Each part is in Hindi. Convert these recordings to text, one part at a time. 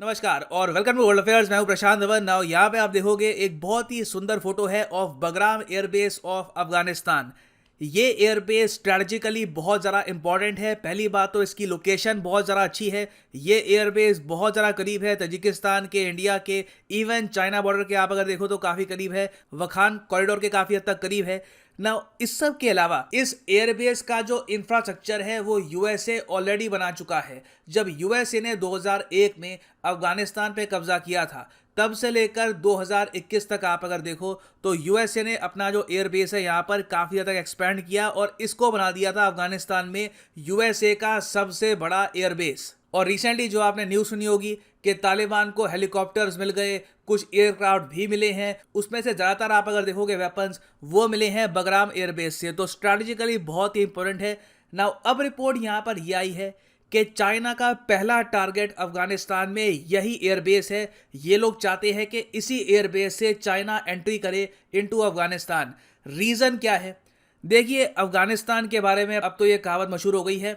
नमस्कार और वेलकम टू वर्ल्ड अफेयर्स। मैं हूं प्रशांत धवन। नाउ यहाँ पे आप देखोगे एक बहुत ही सुंदर फोटो है of Bagram airbase of Afghanistan. ये एयरबेस स्ट्रैटेजिकली बहुत ज़्यादा इंपॉर्टेंट है। पहली बात तो इसकी लोकेशन बहुत ज़्यादा अच्छी है। ये एयरबेस बहुत ज़्यादा करीब है तजिकिस्तान के, इंडिया के, इवन चाइना बॉर्डर के आप अगर देखो तो काफ़ी करीब है। वखान कॉरिडोर के काफ़ी हद तक करीब है। ना इस सब के अलावा इस एयरबेस का जो इंफ्रास्ट्रक्चर है वो यूएसए ऑलरेडी बना चुका है। जब यूएसए ने 2001 में अफगानिस्तान पे कब्जा किया था तब से लेकर 2021 तक आप अगर देखो तो यूएसए ने अपना जो एयरबेस है यहाँ पर काफ़ी हद तक एक्सपेंड किया और इसको बना दिया था अफगानिस्तान में यूएसए का सबसे बड़ा एयरबेस। और रिसेंटली जो आपने न्यूज़ सुनी होगी कि तालिबान को हेलीकॉप्टर्स मिल गए, कुछ एयरक्राफ्ट भी मिले हैं, उसमें से ज़्यादातर आप अगर देखोगे वेपन्स वो मिले हैं बगराम एयरबेस से। तो स्ट्रैटेजिकली बहुत ही इंपॉर्टेंट है। नाउ अब रिपोर्ट यहाँ पर यह आई है कि चाइना का पहला टारगेट अफगानिस्तान में यही एयरबेस है। ये लोग चाहते हैं कि इसी एयरबेस से चाइना एंट्री करे इनटू अफगानिस्तान। रीज़न क्या है? देखिए, अफगानिस्तान के बारे में अब तो ये कहावत मशहूर हो गई है,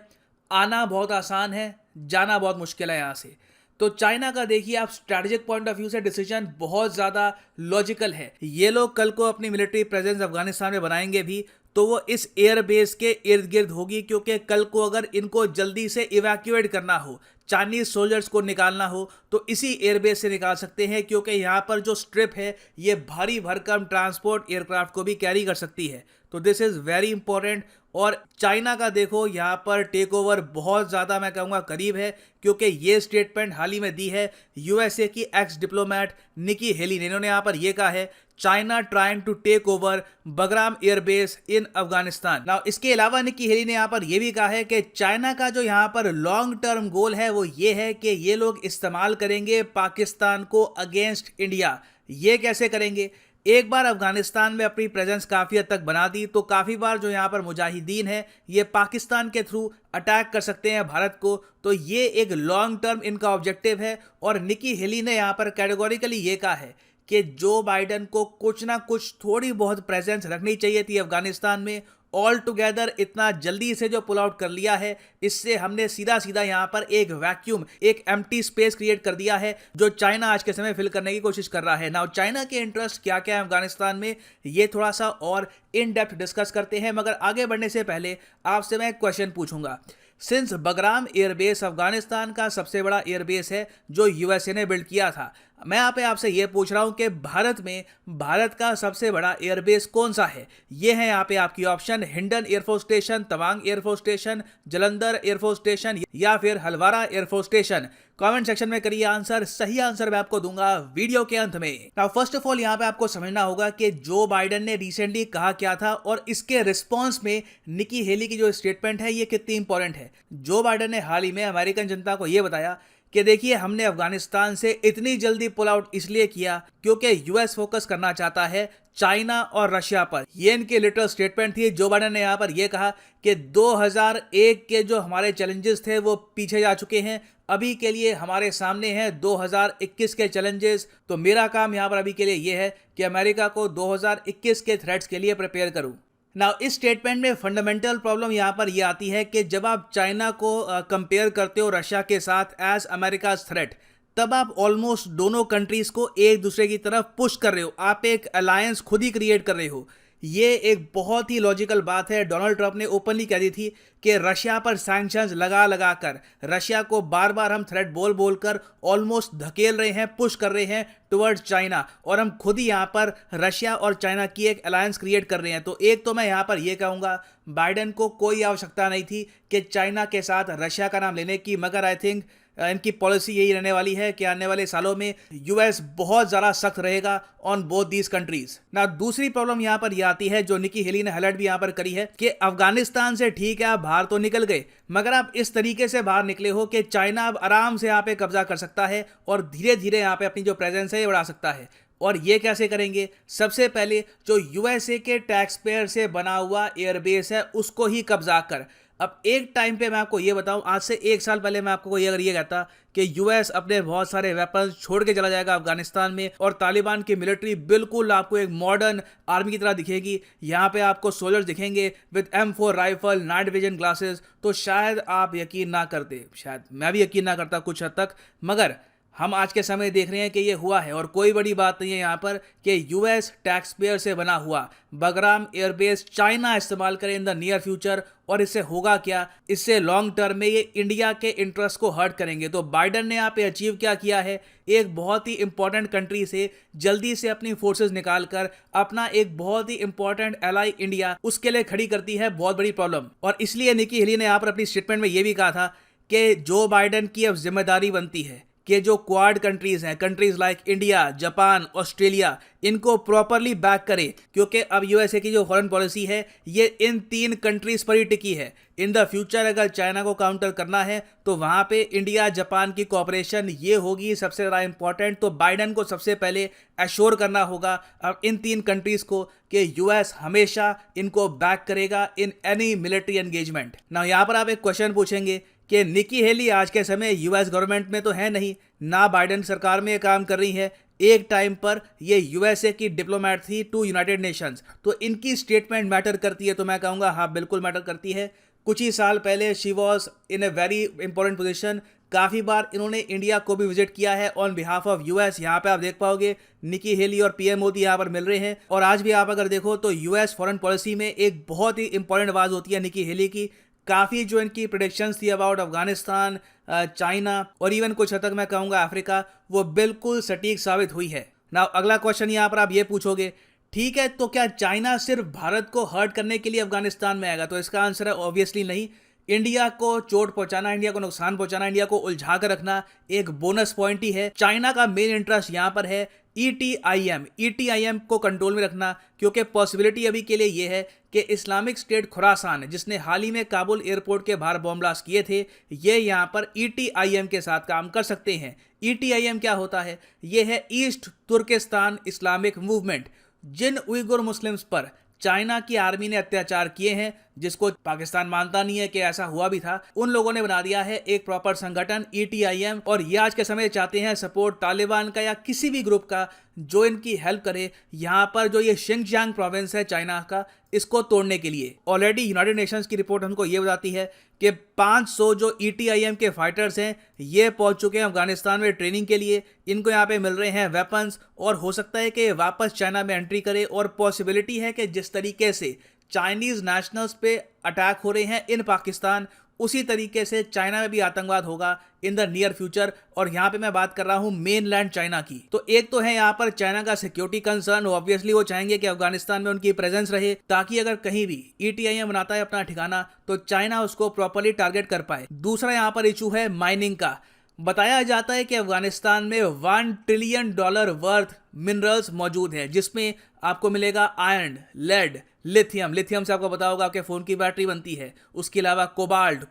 आना बहुत आसान है, जाना बहुत मुश्किल है यहाँ से। तो चाइना का देखिए आप स्ट्रैटेजिक पॉइंट ऑफ व्यू से डिसीजन बहुत ज़्यादा लॉजिकल है। ये लोग कल को अपनी मिलिट्री प्रेजेंस अफगानिस्तान में बनाएंगे भी तो वो इस एयरबेस के इर्द गिर्द होगी, क्योंकि कल को अगर इनको जल्दी से इवैक्यूएट करना हो, चाइनीज सोल्जर्स को निकालना हो, तो इसी एयरबेस से निकाल सकते हैं, क्योंकि यहाँ पर जो स्ट्रिप है ये भारी भरकम ट्रांसपोर्ट एयरक्राफ्ट को भी कैरी कर सकती है। तो दिस इज़ वेरी इंपॉर्टेंट। और चाइना का देखो यहाँ पर टेक ओवर बहुत ज़्यादा मैं कहूँगा करीब है, क्योंकि ये स्टेटमेंट हाल ही में दी है यूएसए की एक्स डिप्लोमेट निकी हेली ने। इन्होंने यहाँ पर ये कहा है, China trying to take over Bagram airbase in Afghanistan. Now इसके अलावा निकी हेली ने यहाँ पर यह भी कहा है कि चाइना का जो यहाँ पर लॉन्ग टर्म गोल है वो ये है कि ये लोग इस्तेमाल करेंगे पाकिस्तान को अगेंस्ट इंडिया। ये कैसे करेंगे? एक बार अफगानिस्तान में अपनी प्रेजेंस काफ़ी हद तक बना दी तो काफ़ी बार जो यहाँ पर मुजाहिदीन है ये पाकिस्तान के थ्रू अटैक कर सकते हैं भारत को। तो ये एक लॉन्ग टर्म इनका ऑब्जेक्टिव है। और निकी हेली ने यहाँ पर कैटेगोरिकली ये कहा है कि जो बाइडन को कुछ ना कुछ थोड़ी बहुत प्रेजेंस रखनी चाहिए थी अफगानिस्तान में। ऑल टुगेदर इतना जल्दी से जो पुल आउट कर लिया है, इससे हमने सीधा सीधा यहाँ पर एक वैक्यूम, एक एम्प्टी स्पेस क्रिएट कर दिया है जो चाइना आज के समय फिल करने की कोशिश कर रहा है। नाउ चाइना के इंटरेस्ट क्या क्या है अफगानिस्तान में, ये थोड़ा सा और इन डेप्थ डिस्कस करते हैं, मगर आगे बढ़ने से पहले आपसे मैं एक क्वेश्चन पूछूंगा। सिंस बगराम एयरबेस अफगानिस्तान का सबसे बड़ा एयरबेस है जो यूएसए ने बिल्ड किया था, मैं यहाँ पे आपसे ये पूछ रहा हूँ कि भारत में भारत का सबसे बड़ा एयरबेस कौन सा है? ये है यहाँ पे आपकी option, Hindon air force station, Tawang air force station, Jalandhar air force station या फिर Halwara air force station. Comment section में करिए आंसर। सही आंसर मैं आपको दूंगा वीडियो के अंत में। नाउ फर्स्ट ऑफ ऑल यहाँ पे आपको समझना होगा कि जो बाइडन ने रिसेंटली कहा क्या था और इसके रिस्पॉन्स में निकी हेली की जो स्टेटमेंट है ये कितनी इंपॉर्टेंट है। जो बाइडन ने हाल ही में अमेरिकन जनता को ये बताया कि देखिए हमने अफगानिस्तान से इतनी जल्दी पुल आउट इसलिए किया क्योंकि यूएस फोकस करना चाहता है चाइना और रशिया पर। ये इनकी लिटरल स्टेटमेंट थी। जो बाइडन ने यहाँ पर यह कहा कि 2001 के जो हमारे चैलेंजेस थे वो पीछे जा चुके हैं, अभी के लिए हमारे सामने हैं 2021 के चैलेंजेस। तो मेरा काम यहाँ पर अभी के लिए यह है कि अमेरिका को 2021 के थ्रेट्स के लिए प्रिपेयर करूँ। नाउ इस स्टेटमेंट में फंडामेंटल प्रॉब्लम यहाँ पर यह आती है कि जब आप चाइना को कंपेयर करते हो रशिया के साथ एज अमेरिकाज थ्रेट, तब आप ऑलमोस्ट दोनों कंट्रीज को एक दूसरे की तरफ पुश कर रहे हो, आप एक अलायंस खुद ही क्रिएट कर रहे हो। ये एक बहुत ही लॉजिकल बात है। डोनाल्ड ट्रंप ने ओपनली कह दी थी कि रशिया पर सैंक्शंस लगा लगा कर, रशिया को बार बार हम थ्रेट बोल बोल कर ऑलमोस्ट धकेल रहे हैं, पुश कर रहे हैं टुवर्ड्स चाइना, और हम खुद ही यहाँ पर रशिया और चाइना की एक अलायंस क्रिएट कर रहे हैं। तो एक तो मैं यहाँ पर यह कहूँगा बाइडन को कोई आवश्यकता नहीं थी कि चाइना के साथ रशिया का नाम लेने की, मगर आई थिंक इनकी पॉलिसी यही रहने वाली है कि आने वाले सालों में यूएस बहुत ज़्यादा सख्त रहेगा ऑन बोथ दीज कंट्रीज। ना दूसरी प्रॉब्लम यहाँ पर यह आती है जो निकी हेली ने हाईलाइट भी यहाँ पर करी है कि अफगानिस्तान से ठीक है आप बाहर तो निकल गए, मगर आप इस तरीके से बाहर निकले हो कि चाइना अब आराम से यहाँ पे कब्जा कर सकता है और धीरे धीरे यहाँ पे अपनी जो प्रेजेंस है ये बढ़ा सकता है। और ये कैसे करेंगे? सबसे पहले जो यूएसए के टैक्स पेयर से बना हुआ एयरबेस है उसको ही कब्जा कर। अब एक टाइम पे मैं आपको ये बताऊं, आज से 1 साल पहले मैं आपको अगर ये कहता कि यूएस अपने बहुत सारे वेपन्स छोड़ के चला जाएगा अफगानिस्तान में और तालिबान की मिलिट्री बिल्कुल आपको एक मॉडर्न आर्मी की तरह दिखेगी, यहाँ पे आपको सोल्जर्स दिखेंगे with M4 rifle, night vision glasses, तो शायद आप यकीन ना करते, शायद मैं भी यकीन ना करता कुछ हद तक। मगर हम आज के समय देख रहे हैं कि ये हुआ है, और कोई बड़ी बात नहीं है यहाँ पर कि यूएस टैक्स पेयर से बना हुआ बगराम एयरबेस चाइना इस्तेमाल करे इन द नियर फ्यूचर। और इससे होगा क्या, इससे लॉन्ग टर्म में ये इंडिया के इंटरेस्ट को हर्ट करेंगे। तो बाइडन ने यहाँ पे अचीव क्या किया है, एक बहुत ही इंपॉर्टेंट कंट्री से जल्दी से अपनी फोर्सेस निकालकर अपना एक बहुत ही इंपॉर्टेंट एलाई इंडिया उसके लिए खड़ी करती है बहुत बड़ी प्रॉब्लम। और इसलिए निकी हेली ने यहाँ पर अपनी स्टेटमेंट में ये भी कहा था कि जो बाइडन की अब जिम्मेदारी बनती है कि जो क्वाड कंट्रीज हैं, countries like India, Japan, Australia, इनको प्रॉपरली बैक करे, क्योंकि अब यूएसए की जो फॉरेन पॉलिसी है ये इन 3 कंट्रीज पर ही टिकी है। इन द फ्यूचर अगर चाइना को काउंटर करना है तो वहां पे इंडिया जापान की कोऑपरेशन ये होगी सबसे ज़्यादा इंपॉर्टेंट। तो बाइडन को सबसे पहले एश्योर करना होगा अब इन 3 कंट्रीज को कि यूएस हमेशा इनको बैक करेगा इन एनी मिलिट्री एंगेजमेंट। ना यहाँ पर आप एक क्वेश्चन पूछेंगे कि निकी हेली आज के समय यूएस गवर्नमेंट में तो है नहीं, ना बाइडन सरकार में ये काम कर रही है, एक टाइम पर ये यूएसए की डिप्लोमेट थी टू यूनाइटेड नेशंस। तो इनकी स्टेटमेंट मैटर करती है? तो मैं कहूँगा हाँ, बिल्कुल मैटर करती है। कुछ ही साल पहले she was in a very important position. काफ़ी बार इन्होंने इंडिया को भी विजिट किया है ऑन बिहाफ ऑफ यूएस। यहाँ पे आप देख पाओगे निकी हेली और पीएम मोदी यहाँ पर मिल रहे हैं। और आज भी आप अगर देखो तो यूएस फॉरेन पॉलिसी में एक बहुत ही इंपॉर्टेंट आवाज़ होती है निकी हेली की। काफ़ी जो इनकी प्रेडिक्शंस थी अबाउट अफगानिस्तान, चाइना और इवन कुछ हद तक मैं कहूँगा अफ्रीका, वो बिल्कुल सटीक साबित हुई है। ना अगला क्वेश्चन यहाँ पर आप ये पूछोगे, ठीक है तो क्या चाइना सिर्फ भारत को हर्ट करने के लिए अफगानिस्तान में आएगा? तो इसका आंसर है ऑब्वियसली नहीं। इंडिया को चोट पहुंचाना, इंडिया को नुकसान पहुंचाना, इंडिया को उलझा कर रखना एक बोनस पॉइंट ही है। चाइना का मेन इंटरेस्ट यहाँ पर है ईटीआईएम को कंट्रोल में रखना, क्योंकि पॉसिबिलिटी अभी के लिए ये है कि इस्लामिक स्टेट खुरासान, जिसने हाल ही में काबुल एयरपोर्ट के बाहर बॉम्ब ब्लास्ट किए थे, ये यहाँ पर ईटीआईएम के साथ काम कर सकते हैं। ईटीआईएम क्या होता है? ये है ईस्ट तुर्किस्तान इस्लामिक मूवमेंट। जिन उइगुर मुस्लिम्स पर चाइना की आर्मी ने अत्याचार किए हैं, जिसको पाकिस्तान मानता नहीं है कि ऐसा हुआ भी था, उन लोगों ने बना दिया है एक प्रॉपर संगठन ईटीआईएम। और ये आज के समय चाहते हैं सपोर्ट तालिबान का या किसी भी ग्रुप का जो इनकी हेल्प करे यहाँ पर जो ये शिंगजियांग प्रोविंस है चाइना का, इसको तोड़ने के लिए। ऑलरेडी यूनाइटेड नेशंस की रिपोर्ट हमको ये बताती है कि 500 जो ईटीआईएम के फाइटर्स हैं ये पहुंच चुके हैं अफगानिस्तान में ट्रेनिंग के लिए। इनको यहाँ पे मिल रहे हैं वेपन्स, और हो सकता है कि वापस चाइना में एंट्री करे। और पॉसिबिलिटी है कि जिस तरीके से चाइनीज नेशनल्स पे अटैक हो रहे हैं इन पाकिस्तान, उसी तरीके से चाइना में भी आतंकवाद होगा इन द नियर फ्यूचर। और यहाँ पे मैं बात कर रहा हूँ मेनलैंड चाइना की। तो एक तो है यहाँ पर चाइना का सिक्योरिटी कंसर्न, ऑब्वियसली वो चाहेंगे कि अफगानिस्तान में उनकी प्रेजेंस रहे, ताकि अगर कहीं भी ईटीआईएम बनाता है अपना ठिकाना तो चाइना उसको प्रॉपरली टारगेट कर पाए। दूसरा यहाँ पर इशू है माइनिंग का। बताया जाता है कि अफगानिस्तान में $1 ट्रिलियन वर्थ मिनरल्स मौजूद है, जिसमें आपको मिलेगा आयरन, लेड, लिथियम से आपको पता होगा आपके फ़ोन की बैटरी बनती है। उसके अलावा कोबाल्ट,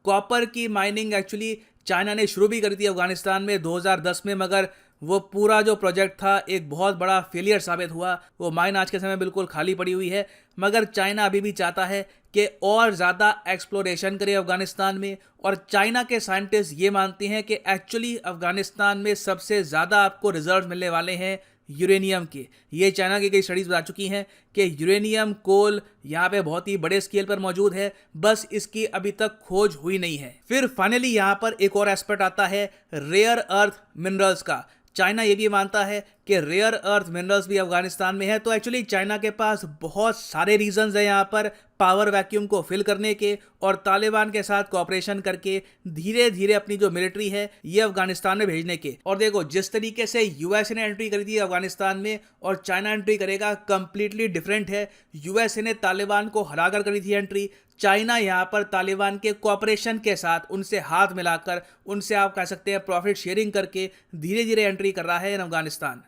कॉपर की माइनिंग एक्चुअली चाइना ने शुरू भी करी थी अफगानिस्तान में 2010 में, मगर वो पूरा जो प्रोजेक्ट था एक बहुत बड़ा फेलियर साबित हुआ। वो माइन आज के समय बिल्कुल खाली पड़ी हुई है। मगर चाइना अभी भी चाहता है कि और ज़्यादा एक्सप्लोरेशन करे अफगानिस्तान में। और चाइना के साइंटिस्ट ये मानते हैं कि एक्चुअली अफगानिस्तान में सबसे ज़्यादा आपको रिजल्ट मिलने वाले हैं यूरेनियम के। ये चाइना की कई स्टडीज बता चुकी हैं कि यूरेनियम कोल यहाँ पे बहुत ही बड़े स्केल पर मौजूद है, बस इसकी अभी तक खोज हुई नहीं है। फिर फाइनली यहाँ पर एक और एस्पेक्ट आता है रेयर अर्थ मिनरल्स का। चाइना ये भी मानता है कि रेयर अर्थ मिनरल्स भी अफगानिस्तान में है। तो एक्चुअली चाइना के पास बहुत सारे रीजंस हैं यहाँ पर पावर वैक्यूम को फिल करने के, और तालिबान के साथ कोऑपरेशन करके धीरे धीरे अपनी जो मिलिट्री है ये अफगानिस्तान में भेजने के। और देखो जिस तरीके से यूएसए ने एंट्री करी थी अफगानिस्तान में और चाइना एंट्री करेगा कंप्लीटली डिफरेंट है। यूएसए ने तालिबान को हराकर करी थी एंट्री, चाइना यहाँ पर तालिबान के कोऑपरेशन के साथ उनसे हाथ मिलाकर, उनसे आप कह सकते हैं प्रॉफिट शेयरिंग करके धीरे धीरे एंट्री कर रहा है इन अफगानिस्तान।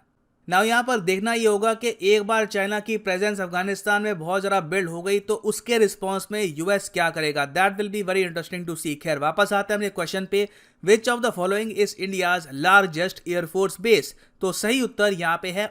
ना यहाँ पर देखना ये होगा कि एक बार चाइना की प्रेजेंस अफगानिस्तान में बहुत ज़्यादा बिल्ड हो गई तो उसके रिस्पॉन्स में यूएस क्या करेगा, that will be very interesting to see. खैर वापस आते हैं अपने क्वेश्चन पे, which of the following is India's largest air force base? तो सही उत्तर यहाँ पे है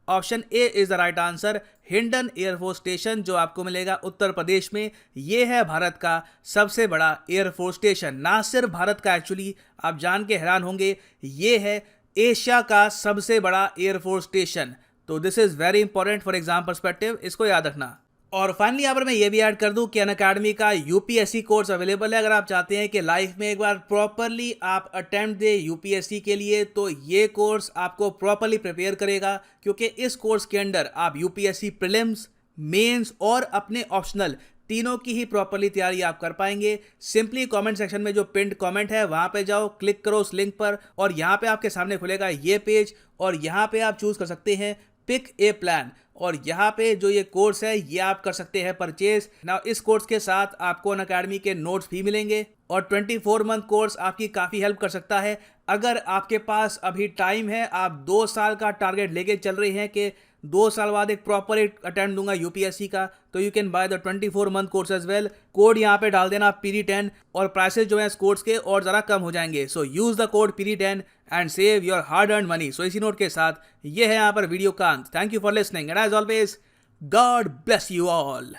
option A is the right answer. Hindon air force station जो आपको मिलेगा उत्तर प्रदेश में, ये है भारत का सबसे बड़ा एयरफोर्स स्टेशन। ना सिर्फ भारत का, एक्चुअली आप जान के हैरान होंगे, ये है एशिया का सबसे बड़ा एयरफोर्स स्टेशन। तो this is very important for exam perspective, इसको याद रखना। और फाइनली यहाँ पर मैं ये भी ऐड कर दूं कि अनअकैडमी का यूपीएससी कोर्स अवेलेबल है। अगर आप चाहते हैं कि लाइफ में एक बार प्रॉपरली आप अटेम्प्ट दें यूपीएससी के लिए, तो ये कोर्स आपको प्रॉपरली प्रिपेयर करेगा, क्योंकि इस कोर्स के अंदर आप यूपीएससी प्रीलिम्स, मेंस और अपने ऑप्शनल तीनों की ही प्रॉपरली तैयारी आप कर पाएंगे। सिंपली कमेंट सेक्शन में जो पिंड कमेंट है वहां पे जाओ, क्लिक करो उस लिंक पर और यहाँ पे आपके सामने खुलेगा ये पेज और यहाँ पे आप चूज कर सकते हैं पिक ए प्लान और यहाँ पे जो ये कोर्स है ये आप कर सकते हैं परचेज। ना इस कोर्स के साथ आपको अनअकैडमी के नोट्स भी मिलेंगे और 24 मंथ कोर्स आपकी काफ़ी हेल्प कर सकता है। अगर आपके पास अभी टाइम है, आप 2 साल का टारगेट लेके चल रहे हैं कि 2 साल बाद एक प्रॉपर एक अटेम्प्ट दूंगा यूपीएससी का, तो you can buy the 24 month course as well. Code यहाँ पे डाल देना PD10 और प्राइसेस जो है इस कोर्स के और ज़रा कम हो जाएंगे। So use the code PD10 and save your hard earn money. So इसी नोट के साथ ये है यहाँ पर वीडियो का अंत। Thank you for listening and as always God bless you all.